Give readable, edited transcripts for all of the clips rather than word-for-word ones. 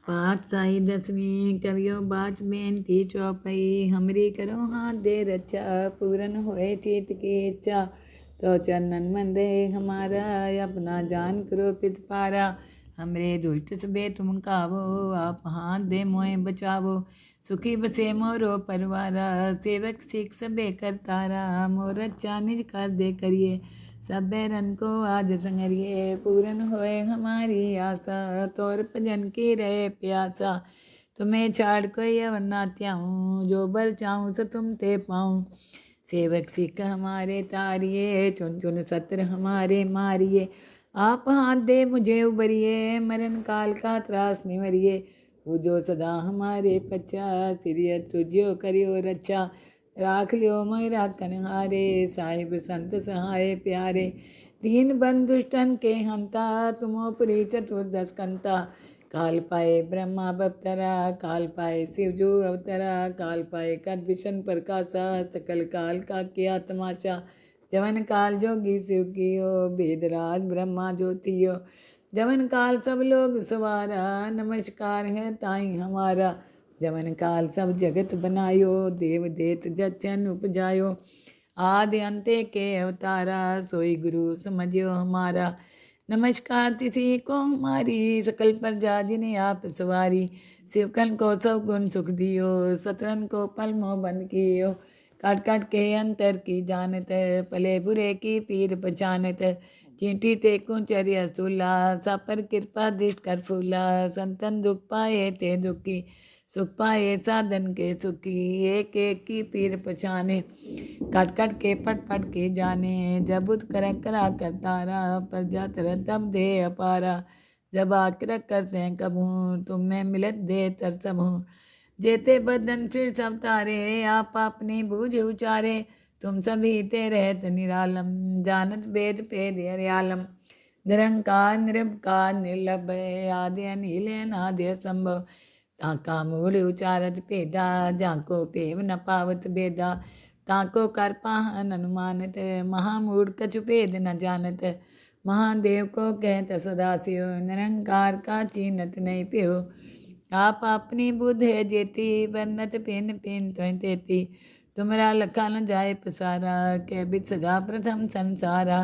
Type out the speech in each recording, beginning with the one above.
पाठ साई दसवीं कवियो बाच बेनती चौपाई हमरी करो हाथ दे रक्षा पूरन होए चित की इच्छा तो चरणन मन रहे हमारा अपना जान करो पित पारा हमरे दुष्ट सबे तुम कावो आप हाथ दे मोए बचावो सुखी बसे मोरो परवारा सेवक सिख सबे करतारा मोर रक्षा निज कर दे करिए सब बैरन को आज संगरिए पूरन होए हमारी आशा तोर भजन की रहे प्यासा तुम्हें छाड़ कोई अवर ना त्याऊँ जो बर चाहूँ सो तुम ते पाऊँ सेवक सिख हमारे तारिये चुन चुन सत्र हमारे मारिए आप हाथ दे मुझे उबरिए मरण काल का त्रास निवरिए पूजो सदा हमारे पच्चा सिरिय तुझ्यो करियो रक्षा राख लियो मोरा कनहारे साहिब संत सहाय प्यारे दीन बंधुष्टन के हंता तुमोपरि चतुर्दश कंता काल पाए ब्रह्मा बप्तरा काल पाए शिवजू अवतरा काल पाए कर विष्ण प्रकाशा सकल काल का किया तमाशा जवन काल जोगी शिव कियो वेदराज ब्रह्मा ज्योतियो जवन काल सब लोग सवारा नमस्कार है ताई हमारा जवन काल सब जगत बनायो देव देत जचन उपजायो आदि अंते के अवतारा सोई गुरु समझियो हमारा नमस्कार तिसी को हमारी सकल प्रजा जिन्हें आप सवारी शिवकन को सब गुण सुख दियो सतरन को पल मोह बंद कियो काट काट के अंतर की जानत पले बुरे की पीर पहचानत चींटी ते कुंचर्य सुला सापर कृपा दृष्ट कर फूला संतन दुख पाए ते दुखी सुख पाए साधन के सुखी एक एक की पीर पहचाने कट कट के पट पट के जाने जब उत कर करा कर तारा पर जा तर तब दे अपारा जब आकर करते हैं कबूँ तुम में मिलत दे तर सब हूँ जेते बदन फिर सब तारे आप अपनी बूझ उचारे तुम सभी ते रहत निरालम जानत वेद पेद हरियालम निरंकार निरंकार निर्लभ आदि अनिल नादि संभव ताका मूल उचारत पेदा जाको पेव न पावत बेदा ताको कर पाहन अनुमानत महामूढ़ कछु भेद न जानत महादेव को कहत सदाशिव निरंकार का चीनत नहीं प्यो आप अपनी बुद्ध है जेती बरनत पिन पिन त्वं तेती तुमरा लखा न जाए पसारा के बित सगा प्रथम संसारा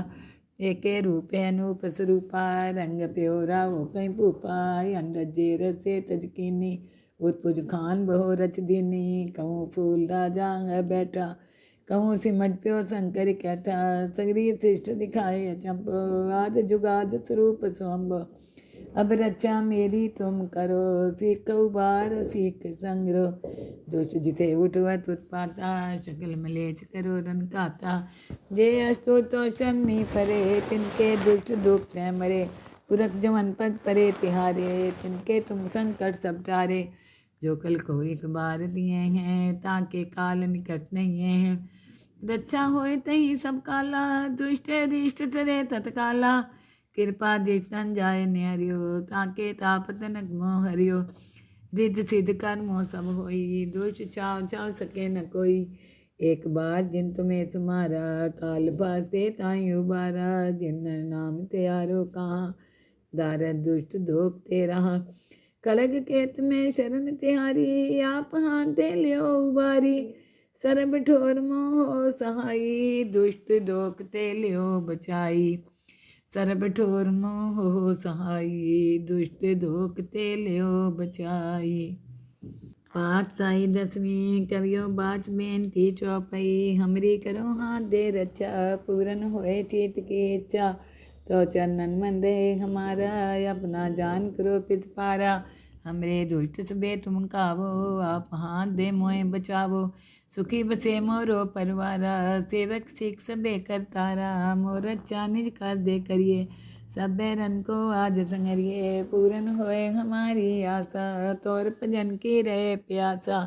एके रूप अनूप स्वरूपा रंग प्योरा वो कहीं भूपा अंडज रसे तजकीनी उत्पुज खान बहु रच दीनी कहूँ फूल राजा है बैठा कहूँ सिमट प्यो शंकर कैठा सगरी श्रेष्ठ दिखाए अचंप आद जुगाद स्वरूप स्वम्भ अब रक्षा मेरी तुम करो सीख उबार सीख संग्रह दोष जिथे उठवत उत्पाता शकल मलेच करो रन काता जे अस्तो तो शनि परे तिनके दुष्ट दुख न मरे पुरख जमन पद परे तिहारे तिनके तुम संकट सब टारे जो कल को एक बार दिए हैं ताके काल निकट नहीं है रक्षा होए तही सब काला दुष्ट रिष्ट टरे तत्काला कृपा दृष्टन जाय न्यारियो ताके तापतनक मोह हरियो रिद्ध सिद्ध कर्मो सब होई दोष चाव चाव सके न कोई एक बार जिन तुम्हें समारा काल फासे ताई उबारा जिन नाम त्यारो कहाँ दारद दुष्ट धोख ते रहा कलग केत में शरण तिहारी आप हाथ दे लियो उबारी सरब ठोर मोह सहाई दुष्ट दोख ते लियो बचाई सरब ठोर मोह सहाई दुष्ट धोख ते लियो बचाई पाठ साई दसवीं कवियो बाच बेनती चौपाई हमरी करो हाथ दे रक्षा पूरन होए चित की इच्छा तो चरणन मन रहे हमारा अपना जान करो पित पारा हमरे दुष्ट सबे तुम कावो आप हाथ दे मोए बचावो सुखी बसे मोरो परवारा सेवक सिख सबे करतारा मोर रक्षा निज कर दे करिए सब बैरन को आज संगरिए पूरन होए हमारी आशा तोर भजन की रहे प्यासा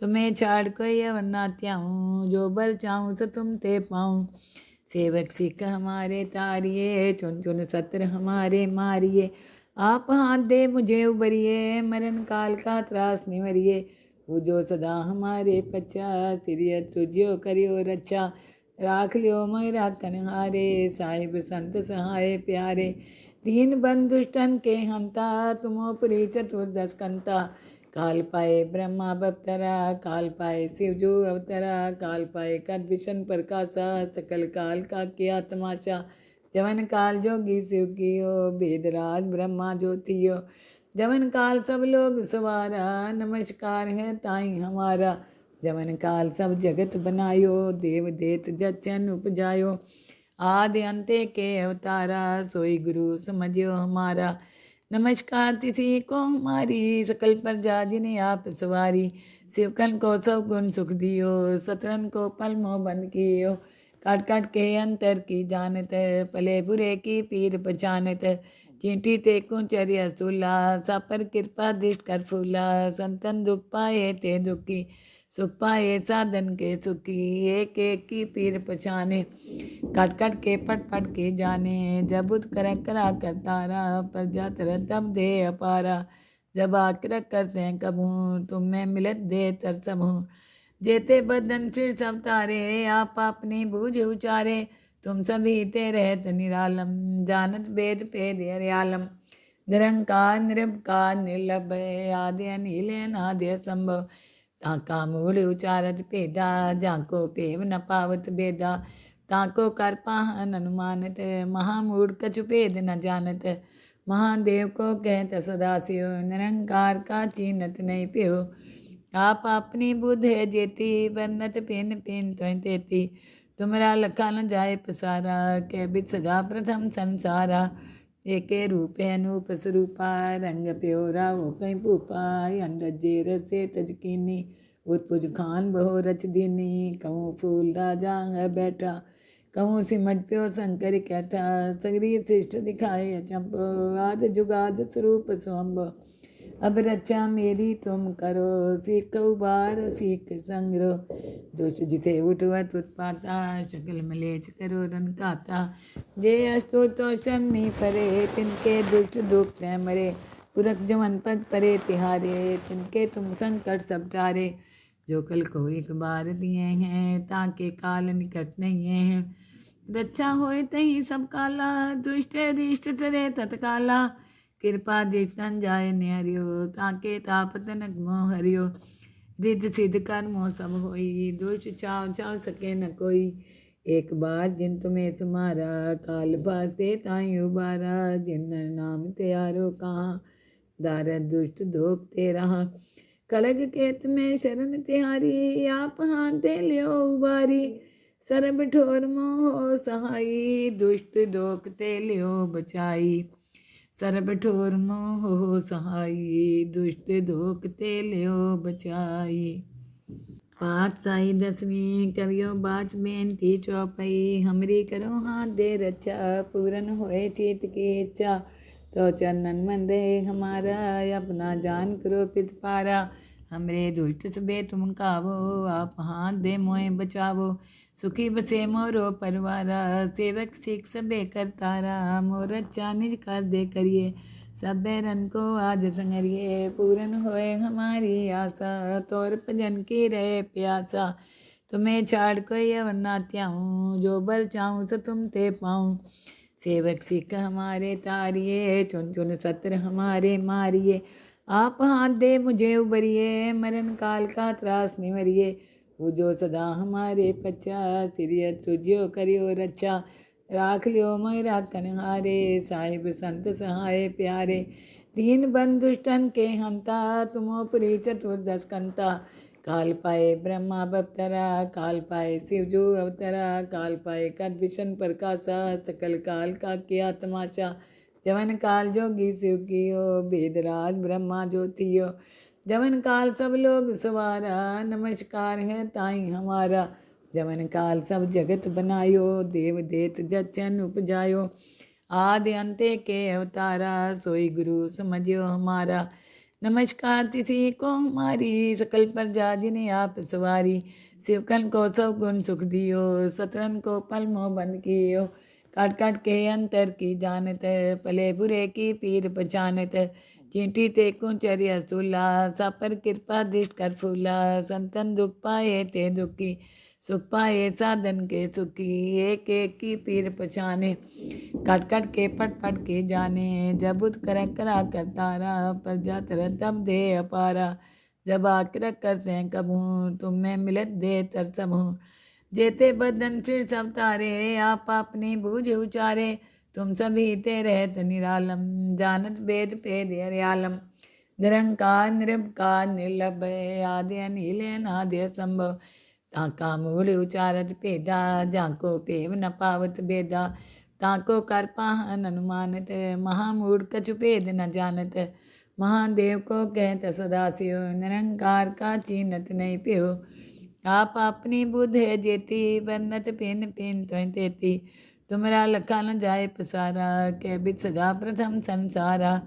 तुम्हें छाड़ कोई अवर ना त्याऊँ जो बर चाहूँ सो तुम ते पाऊँ सेवक सिख हमारे तारिये चुन चुन सत्र हमारे मारिए आप हाथ दे मुझे उबरिए मरण काल का त्रास निवरिए पूजो सदा हमारे पच्चा सिरिय तुझ्यो करियो रक्षा राख लियो मोरा कनहारे साहिब संत सहाय प्यारे दीन बंधुष्टन के हंता तुमो पुरी चतुर्दश कंता। काल पाए ब्रह्मा बप्तरा काल पाए शिव जो अवतरा। काल पाए कद विशन प्रकाशा सकल काल का किया तमाशा। जवन काल जोगी शिव कियो वेदराज ब्रह्मा ज्योतियो। जवन काल सब लोग सवारा नमस्कार है ताई हमारा। जवन काल सब जगत बनायो देव देत जचन उपजायो। आदि अंते के अवतारा सोई गुरु समझियो हमारा। नमस्कार तिसी को हमारी सकल प्रजा जिन्हें आप सवारी। शिवकन को सब गुण सुख दियो सतरन को पल मोह बंद कियो। काट काट के अंतर की जानत पले बुरे की पीर पहचानत। चींटी ते कुंचर्य सूला सापर कृपा दृष्ट कर फूला। संतन दुख पाए ते दुखी सुख पाए साधन के सुखी। एक एक की पीर पहचाने काट काट के पट पट के जाने। जब उत कर करा कर तारा प्रजा तरह तब दे अपारा। जब आकर करते हैं कबू तुम में मिलत दे तरसमू। जेते बदन सिर सब तारे आप अपनी बूझ उचारे। तुम सभी ते रहत निरालम जानत वेद पेद हरियालम। निरंकार निरंकार निर्लभ आदि अनिल अनादि संभव। ताका मूल उचारत पेदा जाको पेव न पावत बेदा। ताको कर पाहन अनुमानत महामूढ़ कछु भेद न जानत। महादेव को कहत सदाशिव निरंकार का चीनत नहीं प्यो। आप अपनी बुद्ध है जेती बन्नत पिन पिन त्वं तेती। तुमरा लखा न जाए पसारा के बित सगा प्रथम संसारा। एके रूप अनूप स्वरूपा रंग प्योरा वो कहीं भूपा। अंडजे रसे तजकीनी उत्पुज खान बहु रच दीनी। कहूँ फूल राजा है बैठा कहूँ सिमट प्यो शंकर कैठा। सगरी श्रेष्ठ दिखाए अचंपो आद जुगाद स्वरूप स्वम्भ। अब रक्षा मेरी तुम करो सीख उबार सीख संग्रह। दोष जिथे उठवत उत्पाता शकल मलेच करो रन काता। जे अस्तो तो शनि परे तिनके दुष्ट दुख तय मरे। पुरख जमन पद परे तिहारे तिनके तुम संकट सब टारे। जो कल को एक बार दिए हैं ताके काल निकट नहीं है। रक्षा होए तही सब काला दुष्ट रिष्ट टरे तत्काला। कृपा दृष्टन जाय निहरियो ताके तापतनक मोह हरियो। रिद्ध सिद्ध कर्मो सब होई दुष्ट चाव चाव सके न कोई। एक बार जिन तुम्हें समारा काल फासे ताई उबारा। जिन नाम त्यारो कहाँ दारद दुष्ट धोख ते रहा। कलग केत में शरण तिहारी आप हाथ दे लियो उबारी। सरब ठोर मोह सहाई दुष्ट धोख ते लियो बचाई। सरब ठोर मोह सहाई दुष्ट धोख ते लियो बचाई। पाठ साई दसवीं कवियो बाच बेनती चौपाई। हमरी करो हाथ दे रक्षा पूरन होए चित की इच्छा। तो चरणन मन रहे हमारा अपना जान करो पित पारा। हमरे दुष्ट सबे तुम कावो आप हाथ दे मोए बचावो। सुखी बसे मोरो परवारा सेवक सिख सबे करतारा। मोर अच्छा निज कर दे करिए सब बैरन को आज संगरिए। पूरन होए हमारी आशा तोर भजन की रहे प्यासा। तुम्हें छाड़ कोई अवर ना त्याऊँ जो बर चाहूँ सो तुम ते पाऊँ। सेवक सिख हमारे तारिये चुन चुन सत्र हमारे मारिए। आप हाथ दे मुझे उबरिए मरण काल का त्रास निवरिए। पूजो सदा हमारे पच्चा सिरिय तुझियो करियो रक्षा। राख लियो मेरा कनहारे साहिब संत सहाय प्यारे। दीन बंधुष्टन के हंता तुमो पुरी चतुर्दश कंता। काल पाए ब्रह्मा बप्तरा काल पाए शिव जो अवतरा। काल पाए कद विशन प्रकाशा सकल काल का किया तमाशा। जवन काल जोगी शिव कियो वेदराज ब्रह्मा ज्योतियो। जवन काल सब लोग सवारा नमस्कार है ताई हमारा। जवन काल सब जगत बनायो देव देत जचन उपजायो। आदि अंते के अवतारा सोई गुरु समझियो हमारा। नमस्कार तिसी को हमारी सकल प्रजा जिन्हें आप सवारी। शिवकन को सब गुण सुख दियो सतरन को पल मोह बंद कियो। काट काट के अंतर की जानत पले बुरे की पीर पहचानत। चींटी ते कुंचर्य सूला सापर कृपा दृष्ट कर फूला। संतन दुख पाए ते दुखी सुख पाए साधन के सुखी, एक एक की पीर पछाने, कट कट के पट पट के जाने, जब उत कर करा कर तारा, पर जा तर तब दे अपारा, जब आकर करते हैं कबू, तुम में मिलत दे तर सबू, जेते बदन फिर सब तारे, आप अपनी बूझ उचारे, तुम सभी ते रहत निरालम, जानत वेद पेद हरियालम, निरंकार निरंकार निर्लभय, आदि अनिल अनादि असंभव, ताका मूल उचारत भेदा, जाको पेव न पावत बेदा, ताको कर पाहन अनुमानत, महामूढ़ कछु भेद न जानत, महादेव को कहत सदा सियो, निरंकार का चीनत नहीं प्यो, आप अपनी बुद्ध है जेती, बन्नत पिन पिन त्वं तेती, तुमरा लखा न जाए पसारा, कै बित सगा प्रथम संसारा,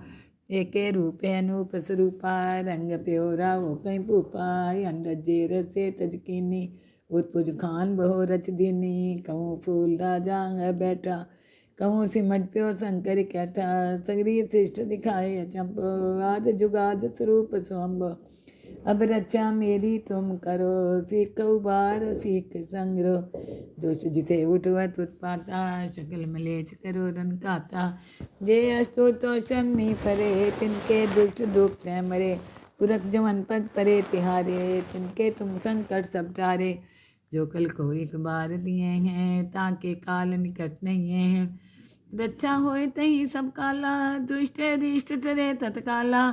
एके रूप अनूप स्वरूपा, रंग प्योरा वो कहीं भूपा, अंडज जेर से तजकीनी, उत्पुज खान बहु रच दीनी, कहूँ फूल राजा है बैठा, कहूँ सिमट प्यो शंकर कैठा, सगरी श्रेष्ठ दिखाए अचंप, आद जुगाद स्वरूप स्वम्भ, अब रक्षा मेरी तुम करो, सीख उबार सीख संग्रह, दुष्ट जिते उठवत उत्पाता, शकल मलेच करो रन खाता, जे अस्तु तो शनि परे, तिनके दुष्ट दुख तय मरे, पुरख जमन पद परे तिहारे, तिनके तुम संकट सब टारे, जो कल को एक बार दिए हैं, ताके काल निकट नहीं है, रक्षा होए तही सब काला, दुष्ट रिष्ट टरे तत्काला,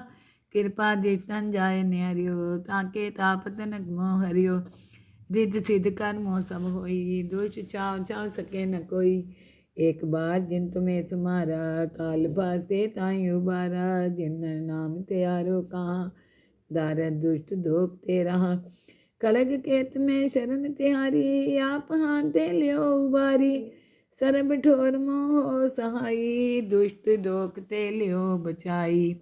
कृपा दृष्टन जाय न्यारियो, ताके तापत नक मोह हरियो, रिद्ध सिद्ध कर मोह सब होई, दुष्ट चाव चाव सके न कोई, एक बार जिन तुम्हें सुमारा, काल फासे ताई उबारा, जिन नाम त्यारो कहाँ, दारद दुष्ट दोख ते रहा, कड़ग केत में शरण तिहारी, आप हाथ दे लियो उबारी, सरब ठोर मोह सहाई, दुष्ट दोख ते लियो बचाई,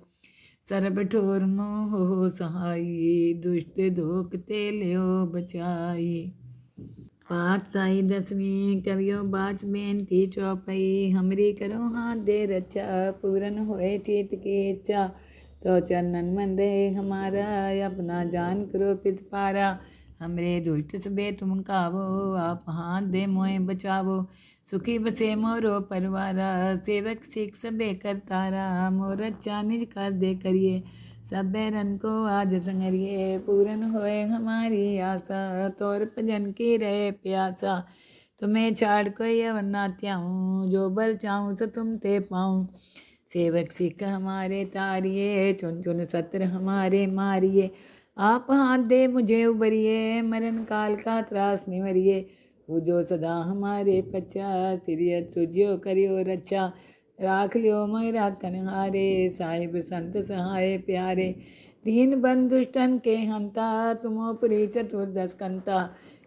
सरब ठोर मोह सहाई, दुष्ट दोख ते लियो बचाई। पाठ साई दसवीं कवियो बाच बेनती चौपाई, हमरी करो हाथ दे रक्षा, पूरन होए चित की इच्छा, तो चरणन मन रहे हमारा, अपना जान करो पित पारा, हमरे दुष्ट सबे तुम कावो, आप हाथ दे मोए बचावो, सुखी बसे मोरो परवारा, सेवक सिख सबे करतारा, मोर अच्छा निज कर दे करिए, सब बैरन को आज संगरिए, पूरन होए हमारी आशा, तोर भजन की रहे प्यासा, तुम्हें छाड़ कोई अवर ना त्याऊँ, जो बर चाहूँ सो तुम ते पाऊँ, सेवक सिख हमारे तारिए, चुन चुन सत्र हमारे मारिए, आप हाथ दे मुझे उबरिए, मरण काल का त्रास निवरिए, पूजो सदा हमारे पच्चा, सिरिय तुझ्यो करियो रक्षा, राख लियो मेरा तनहारे, साहिब संत सहाय प्यारे, दीन बंधु दुष्टन के हंता, तुमोपरि चतुर्दश कंता,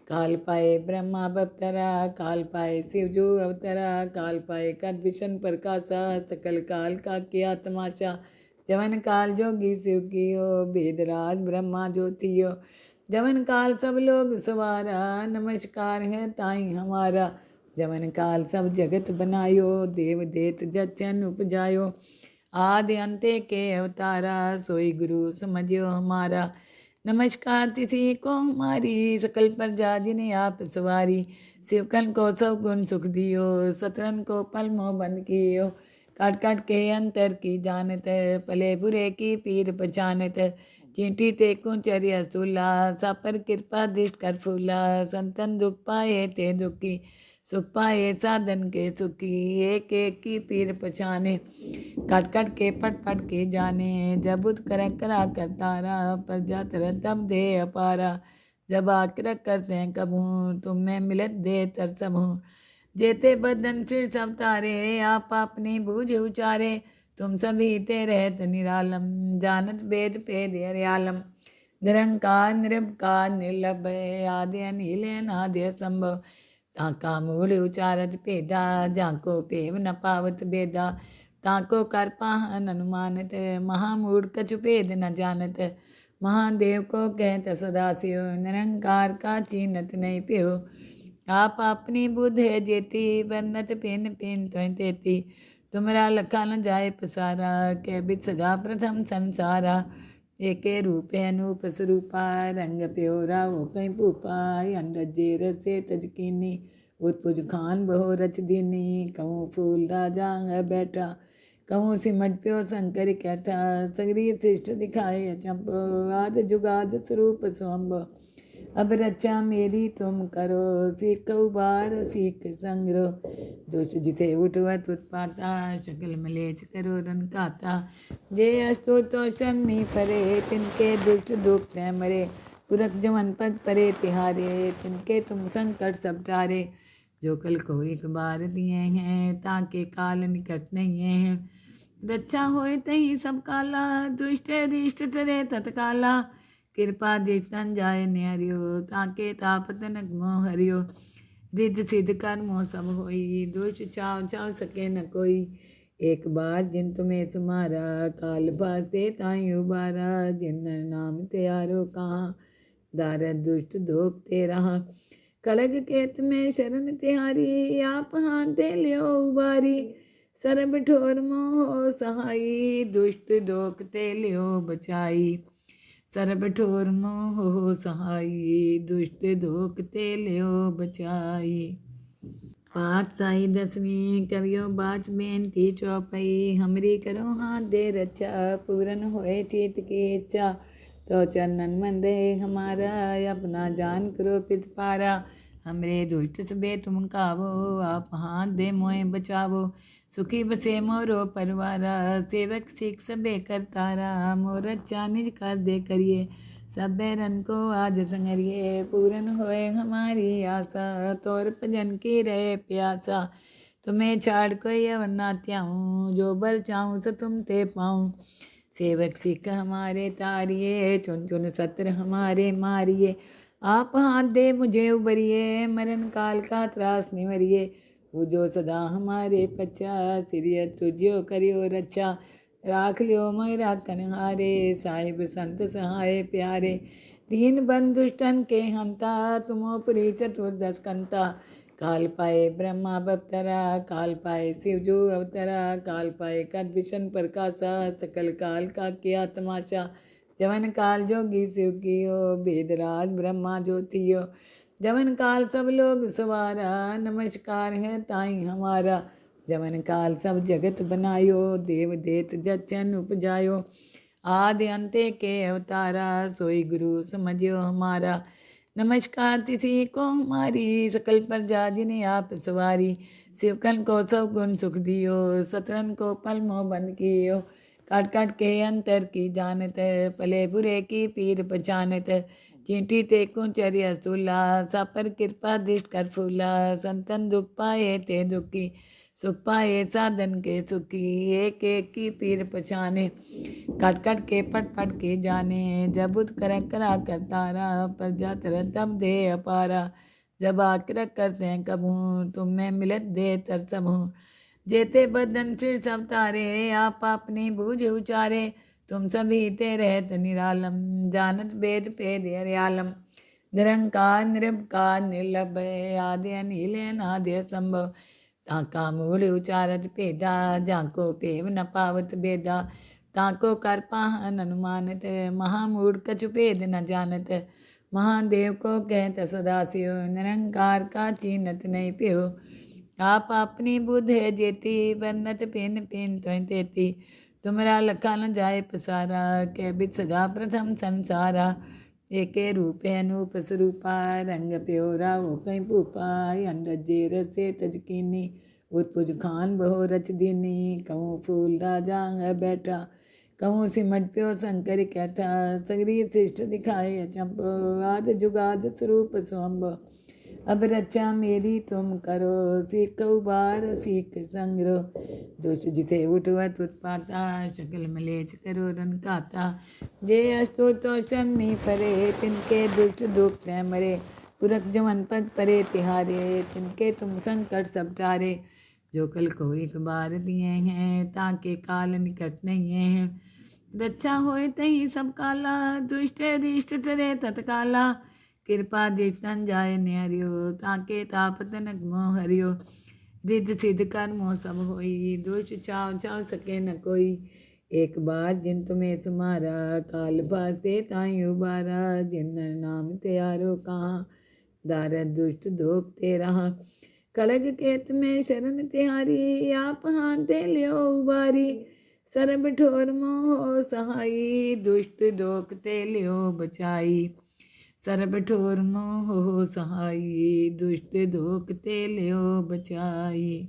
काल पाए ब्रह्मा बप्तरा, काल पाए शिव जो अवतरा, काल पाए कर विष्ण प्रकाशा, सकल काल का किया तमाशा, जवन काल जोगी शिव कियो, वेदराज ब्रह्मा ज्योतियो, जवन काल सब लोग सवारा, नमस्कार है ताई हमारा, जवन काल सब जगत बनायो, देव देत जचन उपजायो, आदि अंते के अवतारा, सोई गुरु समझियो हमारा, नमस्कार तिसी को हमारी, सकल प्रजा जिन्हें आप सवारी, शिवकन को सब गुण सुख दियो, सतरन को पल मोह बंद कियो, काट काट के अंतर की जानत, पले बुरे की पीर पहचानत, चींटी ते कुंचर्य सूला, सापर कृपा दृष्ट कर फूला, संतन दुख पाए ते दुखी, सुख पाए साधन के सुखी, एक एक की पीर पछाने, कट कट के पट पट के जाने, जब उत कर करा कर तारा, पर जा तर तब दे अपारा, जब आकर करते हैं कबू, तुम में मिलत दे तर सबू, जेते बदन फिर सब तारे, आप अपनी बूझ उचारे, तुम सभी ते रहत निरालम, जानत वेद पेद हरियालम, निरंकार निरंकार निर्लभय, आदि अनिल अनादि असंभव, ताका मूल उचारत भेदा, जाको पेव न पावत बेदा, ताको कर पाहन अनुमानत, महामूढ़ कछु भेद न जानत, महादेव को कहत सदा सियो, निरंकार का चीनत नहीं प्यो, आप अपनी बुद्ध है जेती, बन्नत पिन पिन त्वं तेती, तुमरा लखा न जाए पसारा, कै बित सगा प्रथम संसारा, एके रूपे अनूप स्वरूपा रंग प्योरा वो कहीं भूपा अंडजे रसे तजकीनी उत्पुज खान बहो रच दीनी कहूँ फूल राजा है बैठा कहूँ सिमट प्यो शंकर कैठा सगरी श्रेष्ठ दिखाए अचंप आद जुगाद स्वरूप स्वम्भ अब रचा मेरी तुम करो सीख उबार सीख संग्रह दोष जिथे उठवत उत्पाता शकल मलेच करो रन खाता जे अस्तो तो शनि परे तिनके दुष्ट दुख तय मरे पुरख जमन पद परे तिहारे तिनके तुम संकट सब टारे जो कल को एक बार दिए हैं ताके काल निकट नहीं है रक्षा होए तही सब काला दुष्ट रिष्ट टरे तत्काला कृपा दृष्टन जाय न्यारियो ताके तापत नक मोह हरियो रिद्ध सिद्ध कर्मो सब होई दुष्ट चाव चाव सके न कोई एक बार जिन तुम्हें सुमारा काल फासे ताई उबारा जिन नाम त्यारो कहाँ दारद दुष्ट दोख ते रहा कड़ग केत में शरण तिहारी आप हाथ दे लियो उबारी सरब ठोर मोह सहाई दुष्ट दोख ते लियो बचाई सरब ठोर मोह सहाई दुष्ट दोख ते लियो बचाई पाठ साई दसवीं कवियो बाच बेनती चौपाई हमरी करो हाथ दे रचा पूरन होए चित की इच्छा तो चरणन मन रहे हमारा अपना जान करो पित पारा हमरे दुष्ट सबे तुम कावो आप हाथ दे मोए बचावो सुखी बसे मोरो परवारा सेवक सिख सबे करतारा मोर अच्छा निज कर दे करिए सब बैरन को आज संगरिए पूरन होए हमारी आशा तोर भजन की रहे प्यासा तुम्हें छाड़ कोई अवरना त्याऊँ जो बर चाहूँ सो तुम ते पाऊँ सेवक सिख हमारे तारिये चुन चुन सत्र हमारे मारिए आप हाथ दे मुझे उबरिए मरण काल का त्रास निवरिए पूजो सदा हमारे पच्चा सिरिय तुझो करियो रक्षा राख लियो मेरा कनहारे साहिब संत सहाय प्यारे दीन बंधु दुष्टन के हंता तुमो पुरी चतुर्दश कंता काल पाए ब्रह्मा बवतरा काल पाए शिव जो अवतरा काल पाए कर विष्ण प्रकाशा सकल काल का किया तमाशा जवन काल जोगी शिव कियो वेदराज ब्रह्मा ज्योतियो जवन काल सब लोग सवारा नमस्कार है ताई हमारा जवन काल सब जगत बनायो देव देत जचन उपजायो आदि अंते के अवतारा सोई गुरु समझियो हमारा नमस्कार तिसी को हमारी सकल प्रजा जिन्हें आप सवारी शिवकन को सब गुण सुख दियो सतरन को पल मोह बंद कियो काट काट के अंतर की जानत पले बुरे की पीर पहचानत चींटी ते कुंचर्य सूला सापर कृपा दृष्ट कर फूला संतन दुख पाए ते दुखी सुख पाए साधन के सुखी एक एक की पीर पहचाने काट काट के पट पट के जाने जब उत कर करा कर तारा प्रजा तरह तब दे अपारा जब आकर करते हैं कबू तुम में मिलत दे तर सब जेते बदन फिर सब तारे आप अपनी बूझ उचारे तुम सभी ते रहत निरालम जानत वेद पेद हरियालम निरंकार निरंकार निर्लभ आदि अनिल अनादि संभव ताका मूल उचारत पेदा जाको पेव न पावत बेदा ताको कर पाहन अनुमानत महामूढ़ कछु भेद न जानत महादेव को कहत सदाशिव निरंकार का चीनत नहीं प्यो आप अपनी बुद्ध है जेती बन्नत पिन पिन तो तेती तुमरा लखा न जाए पसारा के बित सगा प्रथम संसारा एके रूपे अनूप स्वरूपा रंग प्योरा वो कहीं भूपा अंडजे रसे तजकीनी उत्पुज खान बहो रच दीनी कहूँ फूल राजा है बैठा कहूँ सिमट प्यो शंकर कैठा सगरी श्रेष्ठ दिखाए अचंप आद जुगाद स्वरूप स्वम्भ अब रक्षा मेरी तुम करो सीख उबार सीख संग्रह दोष जिथे उठवत उत्पाता शकल मलेच करो रन खाता जे अस्तो तो शनि परे तिनके दुष्ट दुख तय मरे पुरख जमन पद परे तिहारे तिनके तुम संकट सब टारे जो कल को एक बार दिए हैं ताके काल निकट नहीं है रक्षा होए तही सब काला दुष्ट रिष्ट टरे तत्काला कृपा दृष्टन जाय न्यारियो ताके तापत नक मोह हरियो रिद्ध सिद्ध कर्मो सब होई दोष चाव चाव सके न कोई एक बार जिन तुम्हें सुमारा, काल फासे ताई उबारा। जिन नाम त्यारो कहाँ, दारद दुष्ट दोख तेरा। कलग केत में शरण तिहारी, आप हाथे लियो उबारी। सरब ठोर मोह सहाई, दुष्ट दोख ते लियो बचाई। सरब ठोर मोह सहाई, दुष्ट दोख ते लियो बचाई।